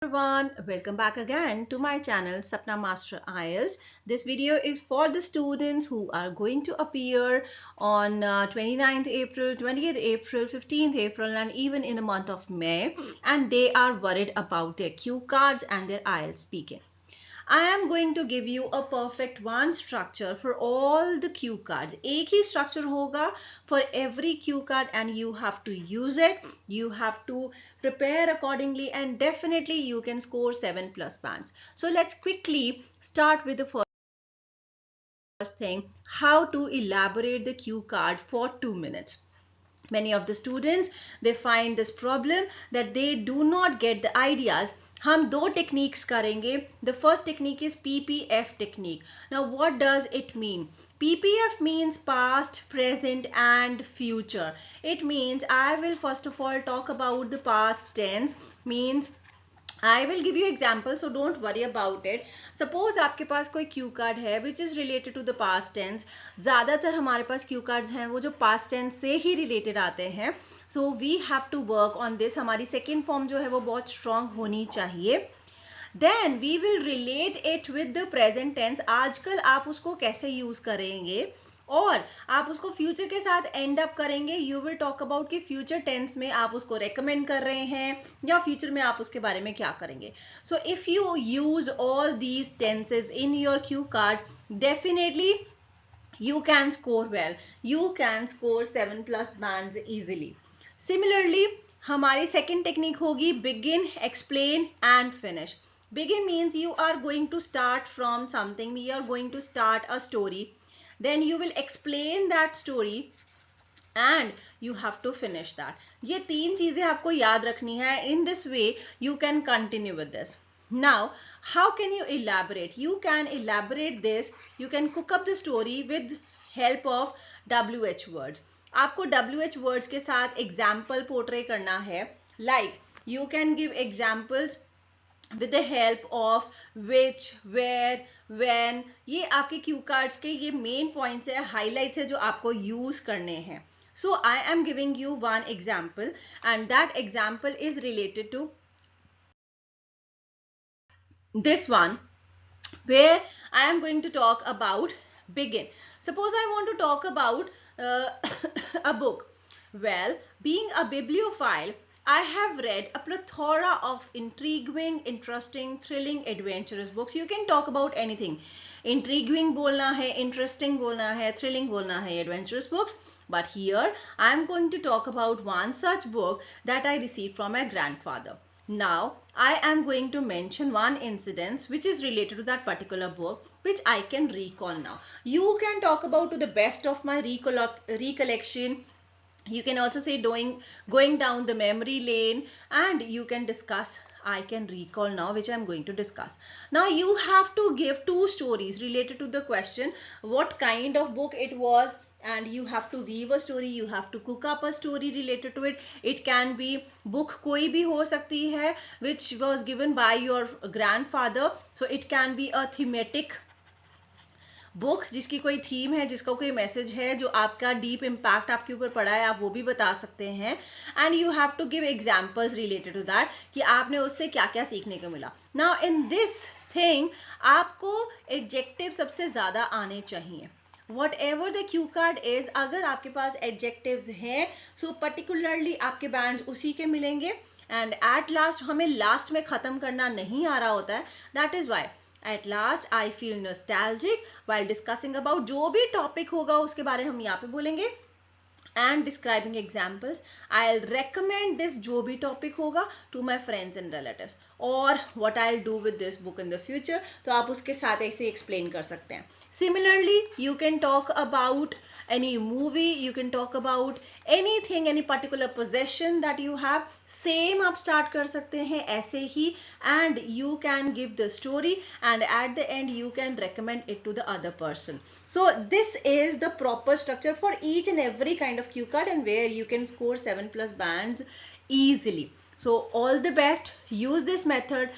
Everyone, welcome back again to my channel Sapna Master IELTS. This video is for the students who are going to appear on 29th April, 20th April, 15th April and even in the month of May, and they are worried about their cue cards and their IELTS speaking. I am going to give you a perfect one structure for all the cue cards. एक ही structure होगा for every cue card and you have to use it. You have to prepare accordingly and definitely you can score 7+ bands. So let's quickly start with the first thing, how to elaborate the cue card for 2 minutes. Many of the students, they find this problem that they do not get the ideas. हम दो techniques करेंगे. The first technique is PPF technique. Now what does it mean? PPF means past, present and future. It means I will first of all talk about the past tense. Means I will give you examples, so don't worry about it. Suppose आपके पास कोई cue card है which is related to the past tense. ज़्यादातर हमारे पास cue cards हैं वो जो past tense से ही related आते हैं. So we have to work on this. हमारी second form जो है वो बहुत strong होनी चाहिए. Then we will relate it with the present tense. आजकल आप उसको कैसे use करेंगे और आप उसको फ्यूचर के साथ एंड अप करेंगे. यू विल टॉक अबाउट कि फ्यूचर टेंस में आप उसको रेकमेंड कर रहे हैं या फ्यूचर में आप उसके बारे में क्या करेंगे. So if you use all these tenses in your Q card definitely you can score well. You can score 7+ bands easily. Similarly, हमारी second technique होगी begin, explain and finish. Begin means you are going to start from something. We are going to start a story. Then you will explain that story and you have to finish that. ये तीन चीजें आपको याद रखनी है. In this way, you can continue with this. Now, how can you elaborate? You can elaborate this. You can cook up the story with help of WH words. आपको WH words के साथ example portray करना है. Like, you can give examples with the help of which, where, when. ये आपके cue cards के ये main points है, highlights है जो आपको use करने हैं. So I am giving you one example and that example is related to this one where I am going to talk about begin. Suppose I want to talk about a book. Well, being a bibliophile, I have read a plethora of intriguing, interesting, thrilling, adventurous books. You can talk about anything. Intriguing बोलना है, interesting बोलना है, thrilling बोलना है, adventurous books. But here I am going to talk about one such book that I received from my grandfather. Now, I am going to mention one incident which is related to that particular book which I can recall now. You can talk about to the best of my recollection. You can also say going down the memory lane and you can discuss I can recall now which I am going to discuss. Now you have to give two stories related to the question what kind of book it was and you have to weave a story, you have to cook up a story related to it. It can be book कोई भी हो सकती है which was given by your grandfather. So it can be a thematic book जिसकी कोई theme है, जिसका कोई मैसेज है, जो आपका डीप इम्पैक्ट आपके ऊपर पड़ा है, आप वो भी बता सकते हैं. And you have to give examples related to that कि आपने उससे क्या क्या सीखने को मिला. नाउ इन दिस थिंग आपको एडजेक्टिव सबसे ज्यादा आने चाहिए. Whatever the cue card is, अगर आपके पास एडजेक्टिव्स हैं सो पर्टिकुलरली आपके बैंड्स उसी के मिलेंगे. एंड एट लास्ट हमें लास्ट में खत्म करना नहीं आ रहा होता है. That is why At last I feel nostalgic while discussing about जो भी topic होगा उसके बारे हम यहाँ पे बोलेंगे and describing examples. I'll recommend this जो भी topic होगा to my friends and relatives or what I'll do with this book in the future. तो आप उसके साथ ऐसे explain कर सकते हैं. Similarly, you can talk about any movie, you can talk about anything, any particular possession that you have. Same आप start कर सकते हैं ऐसे ही and you can give the story and at the end you can recommend it to the other person. So this is the proper structure for each and every kind of Q card and where you can score 7+ bands easily. So all the best, use this method.